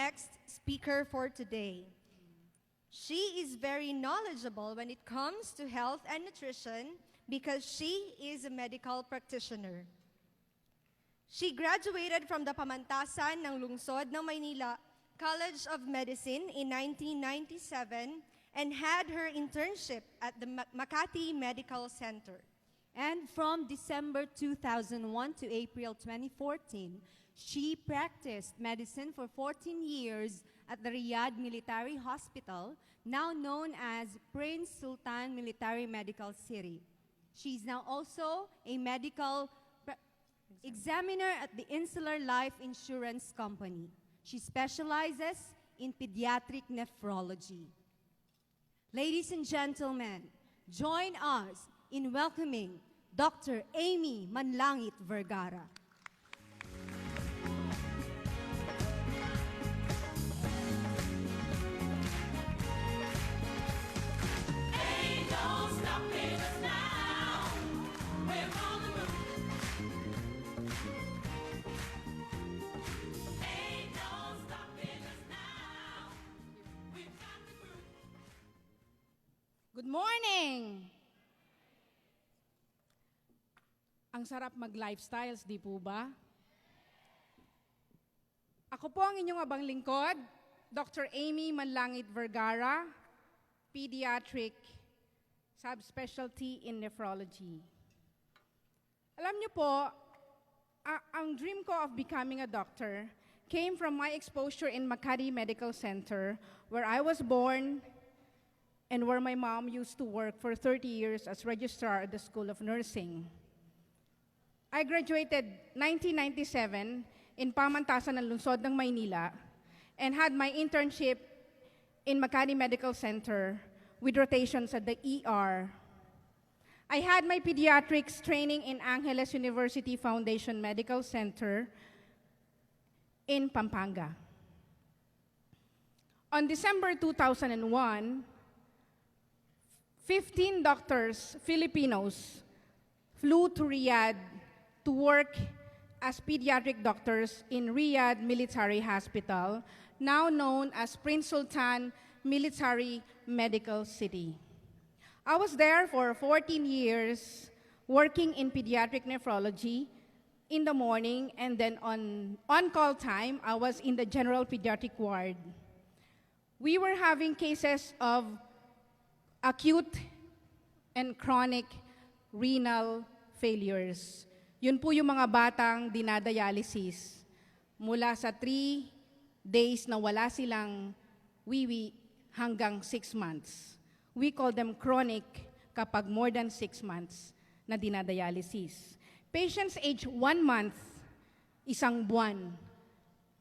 next speaker for today. She is very knowledgeable when it comes to health and nutrition because she is a medical practitioner. She graduated from the Pamantasan ng Lungsod ng Maynila College of Medicine in 1997 and had her internship at the Makati Medical Center. And from December 2001 to April 2014, she practiced medicine for 14 years at the Riyadh Military Hospital, now known as Prince Sultan Military Medical City. She's now also a medical examiner at the Insular Life Insurance Company. She specializes in pediatric nephrology. Ladies and gentlemen, join us in welcoming Dr. Aime Manlangit Vergara. Good morning! Ang sarap mag-lifestyles, di po ba? Ako po ang inyong abang lingkod, Dr. Aime Manlangit Vergara, Pediatric Subspecialty in Nephrology. Alam niyo po, ang dream ko of becoming a doctor came from my exposure in Makati Medical Center, where I was born and where my mom used to work for 30 years as registrar at the School of Nursing. I graduated 1997 in Pamantasan ng Lungsod ng Maynila and had my internship in Makati Medical Center with rotations at the ER. I had my pediatrics training in Angeles University Foundation Medical Center in Pampanga. On December 2001, 15 doctors, Filipinos, flew to Riyadh to work as pediatric doctors in Riyadh Military Hospital, now known as Prince Sultan Military Medical City. I was there for 14 years working in pediatric nephrology in the morning, and then on-call time, I was in the general pediatric ward. We were having cases of acute and chronic renal failures. Yun po yung mga batang dinadialysis. Mula sa 3 days na wala silang wiwi hanggang 6 months. We call them chronic kapag more than 6 months na dinadialysis. Patients age 1 month, isang buwan,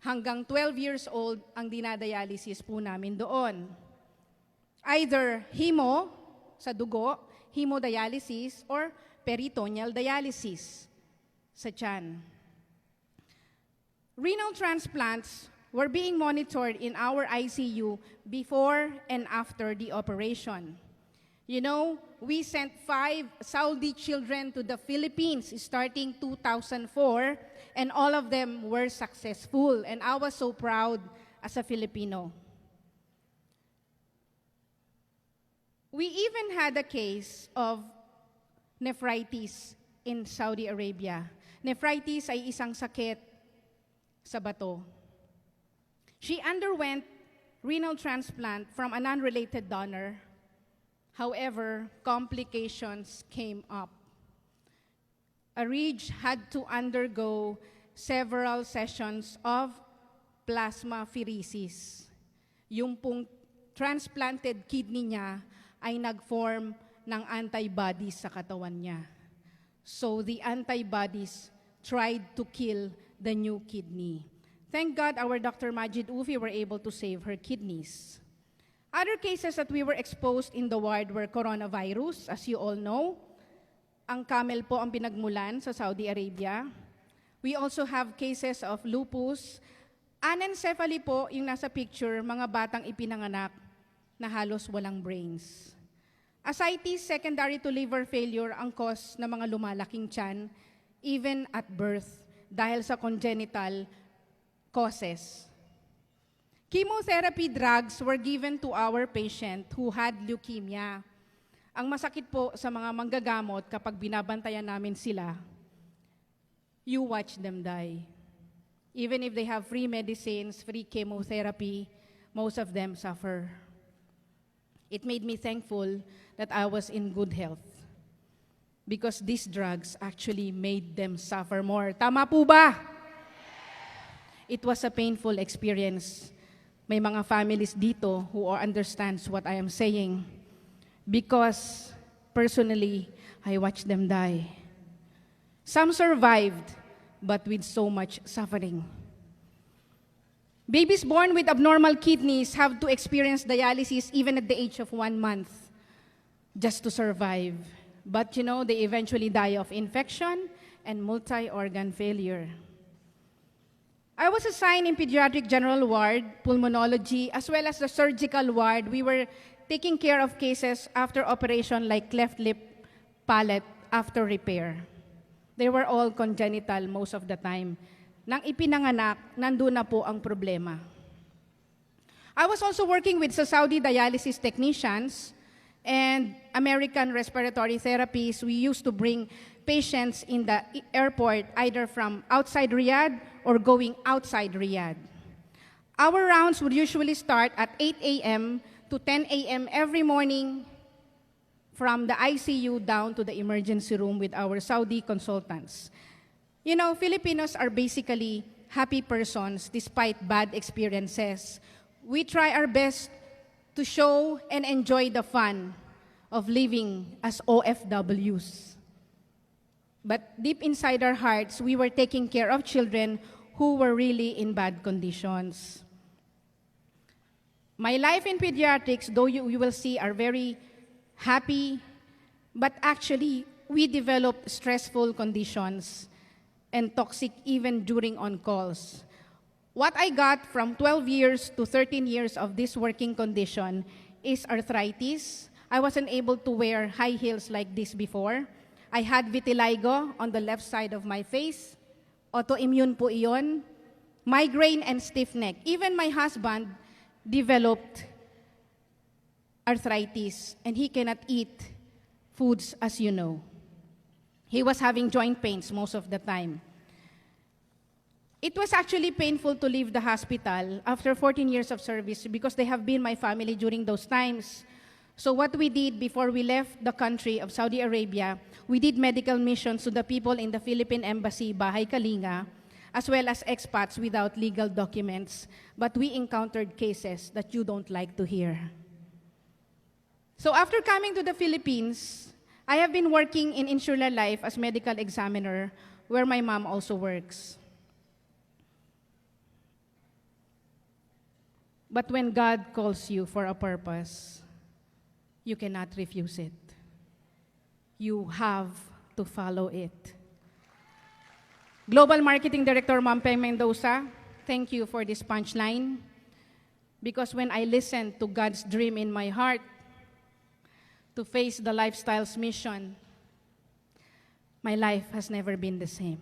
hanggang 12 years old ang dinadialysis po namin doon. Either hemo sa dugo, hemodialysis, or peritoneal dialysis sa tiyan. Renal transplants were being monitored in our ICU before and after the operation. You know, we sent 5 Saudi children to the Philippines starting 2004, and all of them were successful, and I was so proud as a Filipino. We even had a case of nephritis in Saudi Arabia. Nephritis ay isang sakit sa bato. She underwent renal transplant from an unrelated donor. However, complications came up. Arij had to undergo several sessions of plasmapheresis. Yung pong transplanted kidney niya ay nag-form ng antibodies sa katawan niya. So the antibodies tried to kill the new kidney. Thank God our Dr. Majid Ufi were able to save her kidneys. Other cases that we were exposed in the ward were coronavirus, as you all know. Ang camel po ang pinagmulan sa Saudi Arabia. We also have cases of lupus. Anencephaly po yung nasa picture, mga batang ipinanganak na halos walang brains. Ascites secondary to liver failure ang cause ng mga lumalaking tiyan, even at birth, dahil sa congenital causes. chemotherapy drugs were given to our patient who had leukemia. Ang masakit po sa mga manggagamot kapag binabantayan namin sila, you watch them die. Even if they have free medicines, free chemotherapy, most of them suffer. It made me thankful that I was in good health because these drugs actually made them suffer more. Tama po ba? It was a painful experience. May mga families dito who understands what I am saying because personally, I watched them die. Some survived, but with so much suffering. Babies born with abnormal kidneys have to experience dialysis even at the age of 1 month just to survive. But you know, they eventually die of infection and multi-organ failure. I was assigned in pediatric general ward, pulmonology, as well as the surgical ward. We were taking care of cases after operation like cleft lip, palate, after repair. They were all congenital most of the time. Nang ipinanganak, nandun na po ang problema. I was also working with Saudi dialysis technicians and American respiratory therapies. We used to bring patients in the airport either from outside Riyadh or going outside Riyadh. Our rounds would usually start at 8 a.m. to 10 a.m. every morning from the ICU down to the emergency room with our Saudi consultants. You know, Filipinos are basically happy persons despite bad experiences. We try our best to show and enjoy the fun of living as OFWs. But deep inside our hearts, we were taking care of children who were really in bad conditions. My life in pediatrics, though you will see, are very happy, but actually, we developed stressful conditions and toxic even during on-calls. What I got from 12 years to 13 years of this working condition is arthritis. I wasn't able to wear high heels like this before. I had vitiligo on the left side of my face. Autoimmune po iyon. Migraine and stiff neck. Even my husband developed arthritis, and he cannot eat foods, as you know. He was having joint pains most of the time. It was actually painful to leave the hospital after 14 years of service because they have been my family during those times. So what we did before we left the country of Saudi Arabia, we did medical missions to the people in the Philippine Embassy, Bahay Kalinga, as well as expats without legal documents. But we encountered cases that you don't like to hear. So after coming to the Philippines, I have been working in Insular Life as medical examiner, where my mom also works. But when God calls you for a purpose, you cannot refuse it. You have to follow it. Global Marketing Director, Ma'am Peng Mendoza, thank you for this punchline. Because when I listened to God's dream in my heart to face the Lifestyles mission, my life has never been the same.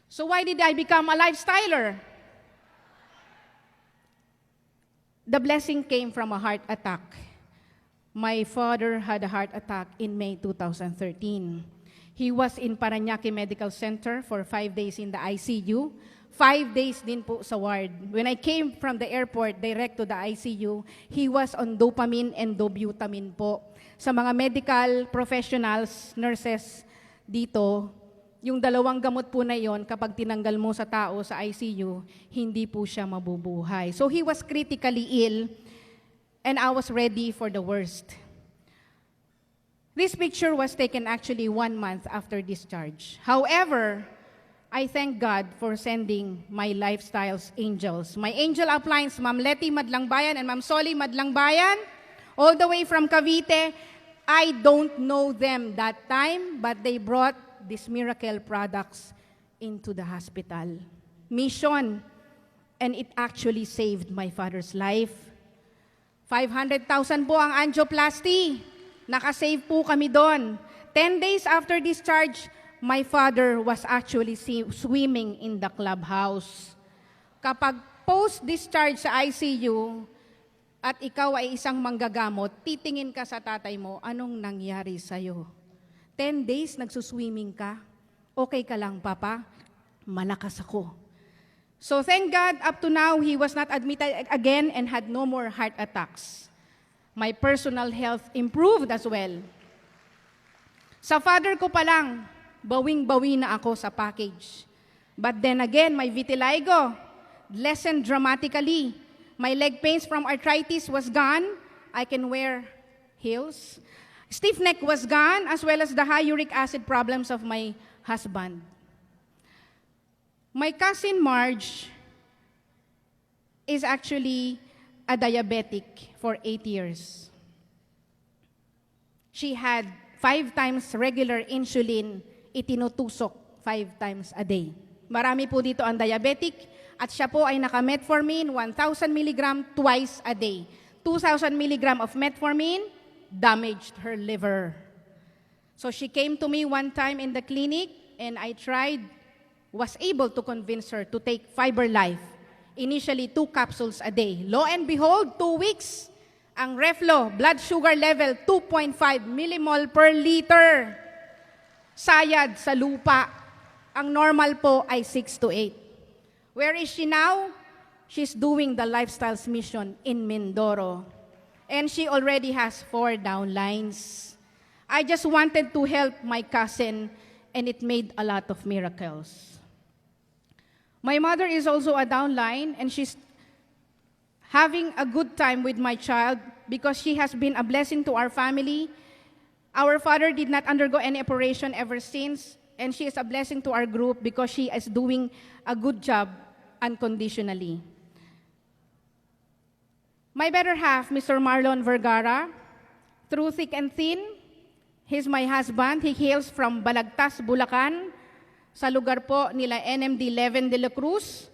So why did I become a lifestyler? The blessing came from a heart attack. My father had a heart attack in May 2013. He was in Parañaque Medical Center for 5 days in the ICU. 5 days din po sa ward. When I came from the airport direct to the ICU, he was on dopamine and dobutamine po. Sa mga medical professionals, nurses dito, yung dalawang gamot po na yon, kapag tinanggal mo sa tao sa ICU, hindi po siya mabubuhay. So he was critically ill, and I was ready for the worst. This picture was taken actually 1 month after discharge. However, I thank God for sending my Lifestyles angels. My angel uplines, Ma'am Letty Madlangbayan and Ma'am Soli Madlangbayan, all the way from Cavite. I don't know them that time, but they brought these miracle products into the hospital. Mission, and it actually saved my father's life. 500,000 po ang angioplasty. Nakasave po kami doon. 10 days after discharge, my father was actually swimming in the clubhouse. Kapag post-discharge sa ICU, at ikaw ay isang manggagamot, titingin ka sa tatay mo, anong nangyari sa'yo? 10 days nagsuswimming ka? Okay ka lang, Papa? Malakas ako. So thank God, up to now, he was not admitted again and had no more heart attacks. My personal health improved as well. Sa father ko pa lang, bawing-bawi na ako sa package. But then again, my vitiligo lessened dramatically. My leg pains from arthritis was gone. I can wear heels. Stiff neck was gone, as well as the high uric acid problems of my husband. My cousin Marge is actually a diabetic for 8 years. She had 5 times regular insulin itinutusok 5 times a day. Marami po dito ang diabetic, at siya po ay naka-metformin 1,000 mg twice a day. 2,000 mg of metformin damaged her liver. So she came to me one time in the clinic, and I was able to convince her to take Fiber Life. Initially 2 capsules a day. Lo and behold, 2 weeks, ang reflo, blood sugar level 2.5 millimol per liter. Sayad sa lupa. Ang normal po ay 6 to 8. Where is she now? She's doing the Lifestyles mission in Mindoro. And she already has 4 downlines. I just wanted to help my cousin, and it made a lot of miracles. My mother is also a downline, and she's having a good time with my child because she has been a blessing to our family. Our father did not undergo any operation ever since, and she is a blessing to our group because she is doing a good job unconditionally. My better half, Mr. Marlon Vergara, through thick and thin, he's my husband. He hails from Balagtas, Bulacan, sa lugar po nila NMD Leven de la Cruz.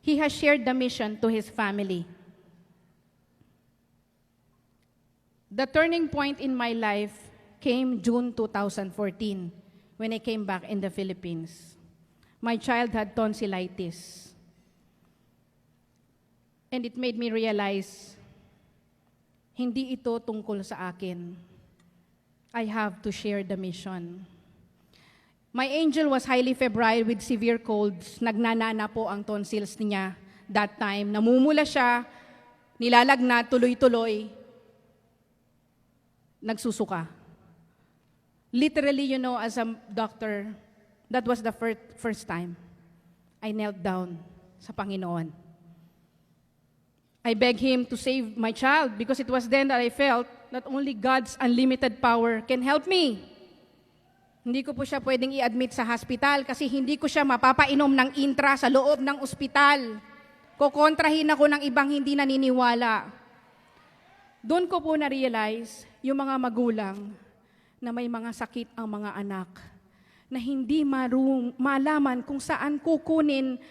He has shared the mission to his family. The turning point in my life came June 2014 when I came back in the Philippines. My child had tonsillitis. And it made me realize, hindi ito tungkol sa akin. I have to share the mission. My angel was highly febrile with severe colds. Nagnanana po ang tonsils niya that time. Namumula siya, nilalagnat, tuloy-tuloy, nagsusuka. Literally, as a doctor, that was the first time I knelt down sa Panginoon. I begged Him to save my child because it was then that I felt that only God's unlimited power can help me. Hindi ko po siya pwedeng i-admit sa hospital kasi hindi ko siya mapapainom ng INTRA sa loob ng ospital. Kukontrahin ako ng ibang hindi naniniwala. Doon ko po na-realize yung mga magulang na may mga sakit ang mga anak na hindi malaman kung saan kukunin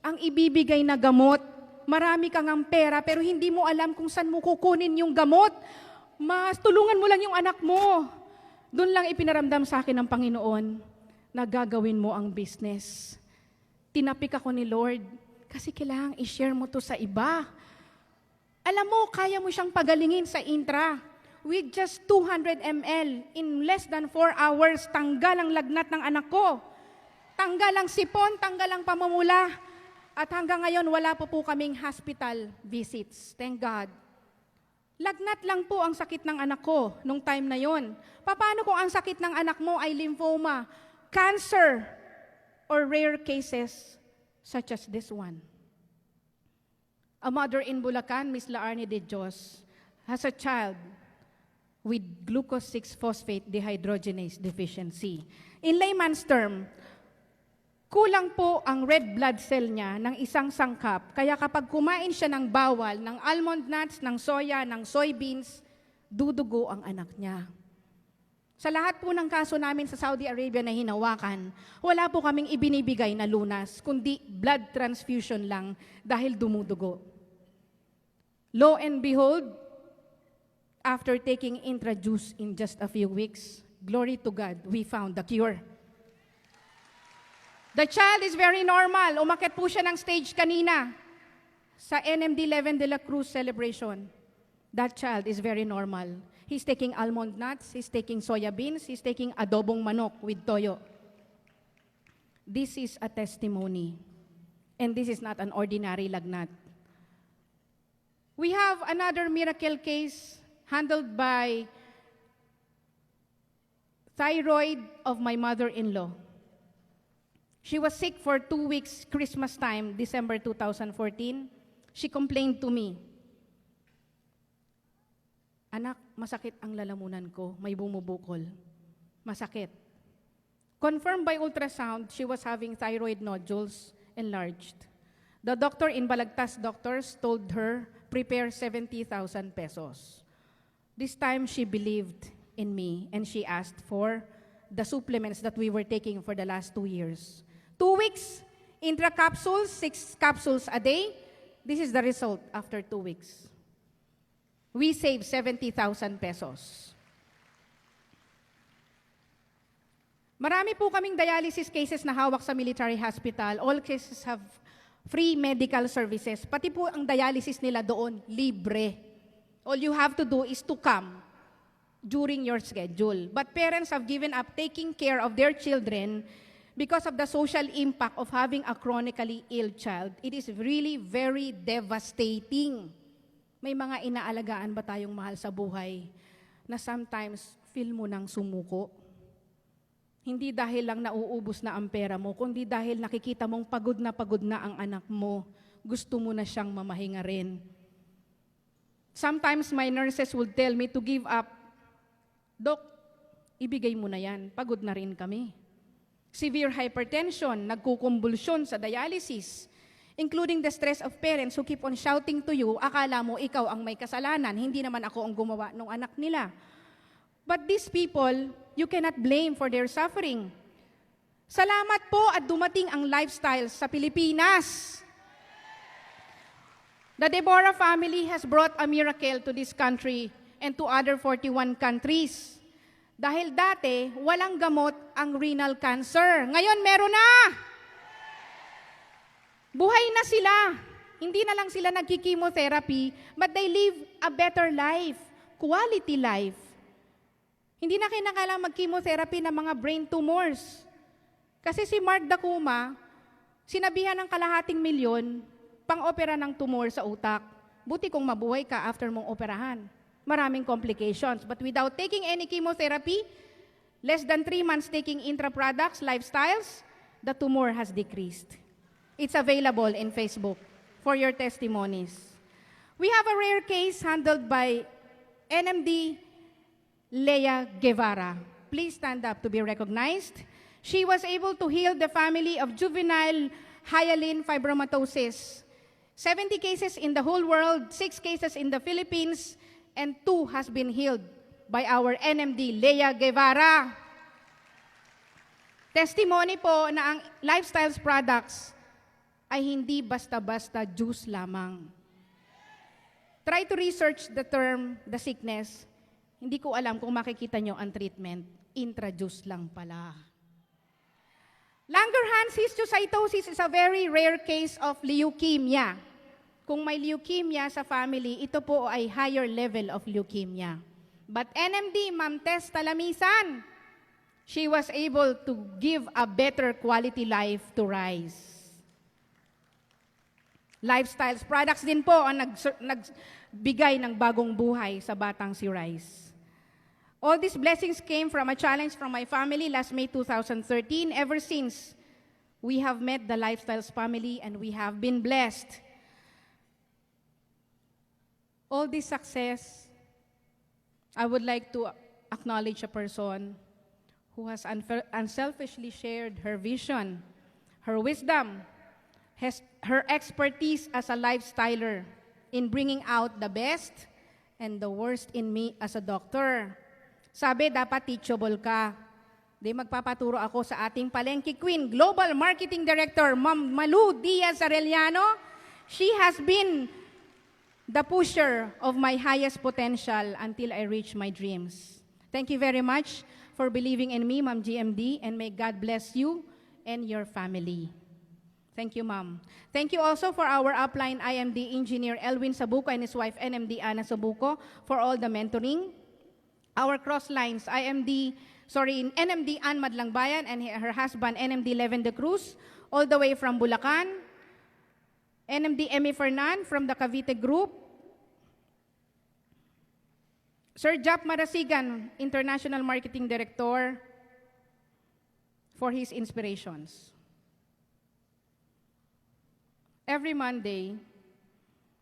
ang ibibigay na gamot. Marami kang ang pera pero hindi mo alam kung saan mo kukunin yung gamot. Mas tulungan mo lang yung anak mo. Doon lang ipinaramdam sa akin ng Panginoon na gagawin mo ang business. Tinapik ako ni Lord kasi kailangang i-share mo to sa iba. Alam mo, kaya mo siyang pagalingin sa INTRA. With just 200 ml, in less than 4 hours, tanggal ang lagnat ng anak ko. Tanggal ang sipon, tanggal ang pamumula. At hanggang ngayon, wala po kaming hospital visits. Thank God. Lagnat lang po ang sakit ng anak ko nung time na yon. Paano kung ang sakit ng anak mo ay lymphoma, cancer, or rare cases such as this one? A mother in Bulacan, Miss Laarne de Dios, has a child with glucose 6-phosphate dehydrogenase deficiency. In layman's term, kulang po ang red blood cell niya ng isang sangkap. Kaya kapag kumain siya ng bawal, ng almond nuts, ng soya, ng soybeans, dudugo ang anak niya. Sa lahat po ng kaso namin sa Saudi Arabia na hinawakan, wala po kaming ibinibigay na lunas, kundi blood transfusion lang dahil dumudugo. Lo and behold, after taking INTRA juice in just a few weeks, glory to God, we found the cure. The child is very normal. Umakyat po siya ng stage kanina. Sa NMD 11 de la Cruz celebration, that child is very normal. He's taking almond nuts, he's taking soya beans, he's taking adobong manok with toyo. This is a testimony. And this is not an ordinary lagnat. We have another miracle case handled by thyroid of my mother-in-law. She was sick for 2 weeks, Christmas time, December 2014. She complained to me, "Anak, masakit ang lalamunan ko, may bumubukol. Masakit." Confirmed by ultrasound, she was having thyroid nodules enlarged. The doctor in Balagtas Doctors told her, prepare 70,000 pesos. This time she believed in me and she asked for the supplements that we were taking for the last 2 years. 2 weeks, INTRA capsules, 6 capsules a day. This is the result after 2 weeks. We saved 70,000 pesos. Marami po kaming dialysis cases na hawak sa military hospital. All cases have free medical services. Pati po ang dialysis nila doon, libre. All you have to do is to come during your schedule. But parents have given up taking care of their children because of the social impact of having a chronically ill child. It is really very devastating. May mga inaalagaan ba tayong mahal sa buhay na sometimes feel mo nang sumuko? Hindi dahil lang nauubos na ang pera mo, kundi dahil nakikita mong pagod na ang anak mo. Gusto mo na siyang mamahinga rin. Sometimes my nurses would tell me to give up. Dok, ibigay mo na yan. Pagod na rin kami. Severe hypertension, nagkukumbulsyon sa dialysis, including the stress of parents who keep on shouting to you, akala mo ikaw ang may kasalanan, hindi naman ako ang gumawa ng anak nila. But these people, you cannot blame for their suffering. Salamat po at dumating ang Lifestyles sa Pilipinas. The Deborah family has brought a miracle to this country and to other 41 countries. Dahil dati, walang gamot ang renal cancer. Ngayon, meron na! Buhay na sila. Hindi na lang sila nagki-chemotherapy, but they live a better life, quality life. Hindi na kinakailangan mag-chemotherapy ng mga brain tumors. Kasi si Mark Dacuma, sinabihan ng $250,000 pang-opera ng tumor sa utak. Buti kung mabuhay ka after mong operahan. Maraming complications. But without taking any chemotherapy, less than 3 months taking INTRA products, Lifestyles, the tumor has decreased. It's available in Facebook for your testimonies. We have a rare case handled by NMD Lea Guevara. Please stand up to be recognized. She was able to heal the family of juvenile hyaline fibromatosis. 70 cases in the whole world, 6 cases in the Philippines, and 2 has been healed by our NMD Lea Guevara. Testimony po na ang Lifestyles products ay hindi basta-basta juice lamang. Try to research the term, the sickness. Hindi ko alam kung makikita nyo ang treatment. Introduce lang pala. Langerhans histiocytosis is a very rare case of leukemia. Kung may leukemia sa family, ito po ay higher level of leukemia. But NMD, Ma'am Tess Talamisan, she was able to give a better quality life to Rise. Lifestyles products din po ang nagbigay ng bagong buhay sa batang si Rise. All these blessings came from a challenge from my family last May 2013. Ever since, we have met the Lifestyles family and we have been blessed. All this success, I would like to acknowledge a person who has unselfishly shared her vision, her wisdom, her expertise as a lifestyler in bringing out the best and the worst in me as a doctor. Sabi, dapat teachable ka. Di magpapaturo ako sa ating palengke queen, Global Marketing Director, Ma'am Malu Diaz Arellano. She has been the pusher of my highest potential until I reach my dreams. Thank you very much for believing in me, Ma'am GMD, and may God bless you and your family. Thank you, ma'am. Thank you also for our upline IMD engineer Elwin Sabuco and his wife NMD Ana Sabuco for all the mentoring. Our cross lines, NMD Ann Madlangbayan and her husband NMD Leven de Cruz, all the way from Bulacan. NMD Aime Fernan from the Cavite Group. Sir Jap Marasigan, International Marketing Director, for his inspirations. Every Monday,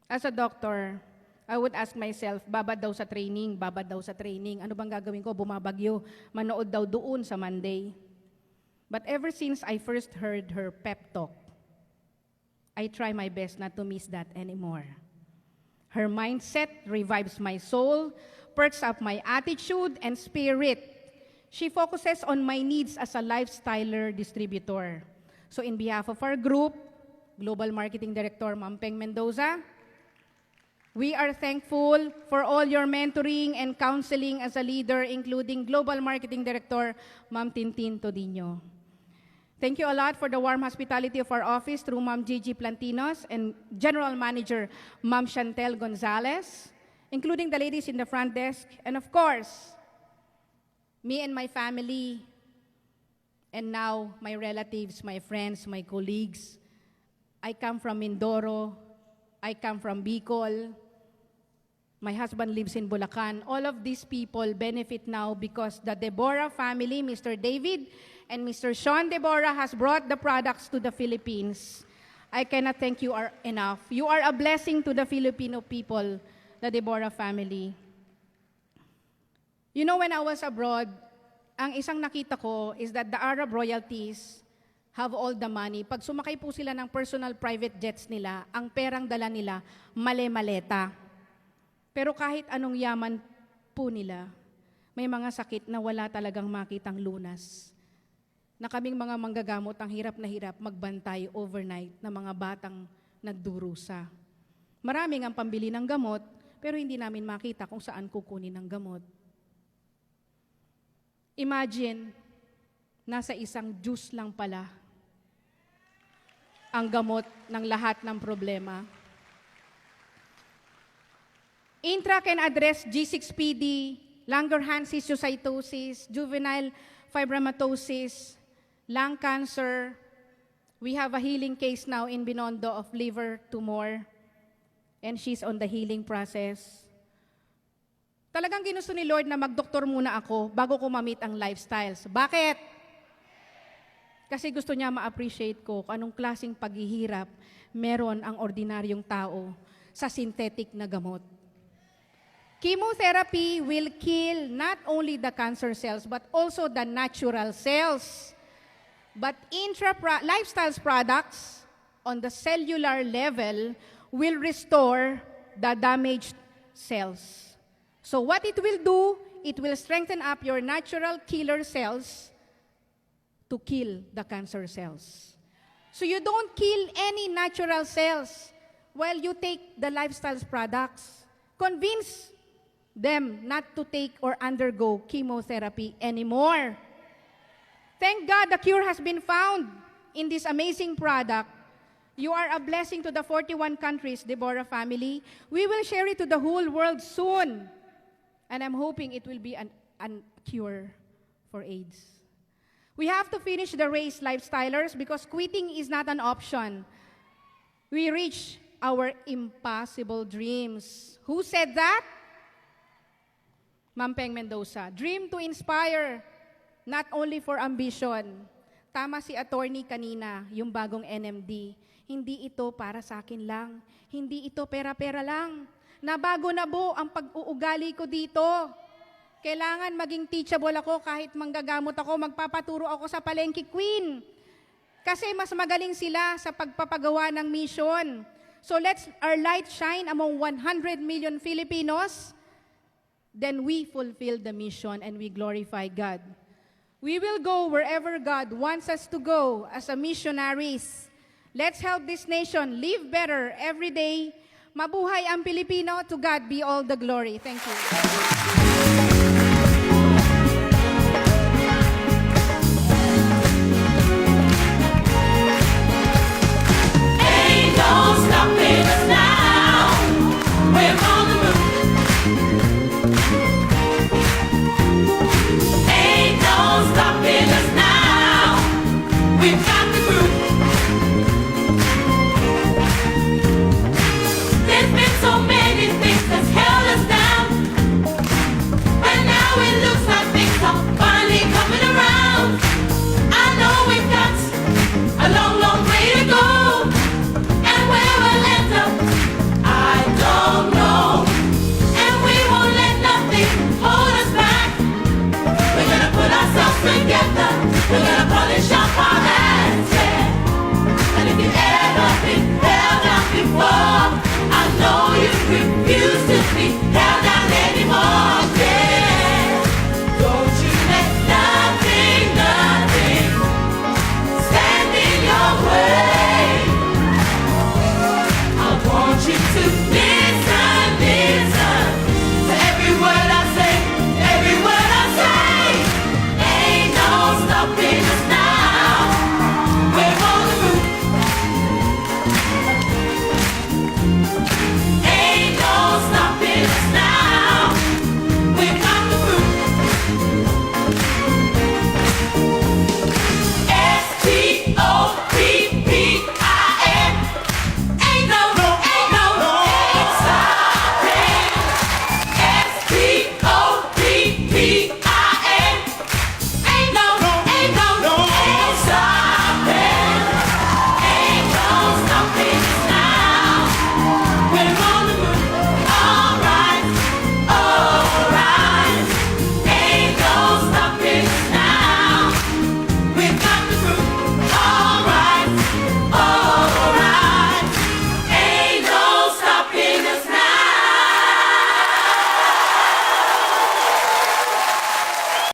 as a doctor, I would ask myself, babad daw sa training, babad daw sa training. Ano bang gagawin ko? Bumabagyo. Manood daw doon sa Monday. But ever since I first heard her pep talk, I try my best not to miss that anymore. Her mindset revives my soul, perks up my attitude and spirit. She focuses on my needs as a lifestyler distributor. So in behalf of our group, Global Marketing Director Ma'am Peng Mendoza, we are thankful for all your mentoring and counseling as a leader, including Global Marketing Director Ma'am Tintin Todino. Thank you a lot for the warm hospitality of our office through Ma'am Gigi Plantinos and General Manager Ma'am Chantel Gonzalez, including the ladies in the front desk, and of course, me and my family, and now my relatives, my friends, my colleagues. I come from Mindoro, I come from Bicol, my husband lives in Bulacan. All of these people benefit now because the Deborah family, Mr. David and Mr. Sean Deborah, has brought the products to the Philippines. I cannot thank you enough. You are a blessing to the Filipino people, the Deborah family. You know, when I was abroad, ang isang nakita ko is that the Arab royalties have all the money. Pag sumakay po sila ng personal private jets nila, ang perang dala nila, male-maleta. Pero kahit anong yaman po nila, may mga sakit na wala talagang makitang lunas. Na kaming mga manggagamot, ang hirap na hirap magbantay overnight na mga batang nagdurusa. Maraming ang pambili ng gamot, pero hindi namin makita kung saan kukunin ang gamot. Imagine, nasa isang juice lang pala ang gamot ng lahat ng problema. INTRA can address G6PD, Langerhans histiocytosis, juvenile fibromatosis, lung cancer. We have a healing case now in Binondo of liver tumor, and she's on the healing process. Talagang ginusto ni Lord na magdoktor muna ako bago ko ma-meet ang lifestyles. Bakit? Kasi gusto niya ma-appreciate ko kung anong klaseng paghihirap meron ang ordinaryong tao sa synthetic na gamot. Chemotherapy will kill not only the cancer cells but also the natural cells. But Lifestyles products on the cellular level will restore the damaged cells. So what it will do, it will strengthen up your natural killer cells to kill the cancer cells. So you don't kill any natural cells while you take the Lifestyles products. Convince them not to take or undergo chemotherapy anymore. Thank God the cure has been found in this amazing product. You are a blessing to the 41 countries, Deborah family. We will share it to the whole world soon. And I'm hoping it will be a cure for AIDS. We have to finish the race, lifestylers, because quitting is not an option. We reach our impossible dreams. Who said that? Ma'am Peng Mendoza. Dream to inspire, not only for ambition. Tama si attorney kanina, yung bagong NMD. Hindi ito para sa akin lang. Hindi ito pera-pera lang. Nabago na po ang pag-uugali ko dito. Kailangan maging teachable ako kahit manggagamot ako, magpapaturo ako sa palengke queen. Kasi mas magaling sila sa pagpapagawa ng mission. So let's our light shine among 100 million Filipinos. Then we fulfill the mission and we glorify God. We will go wherever God wants us to go as a missionaries. Let's help this nation live better every day. Mabuhay ang Pilipino. To God be all the glory. Thank you.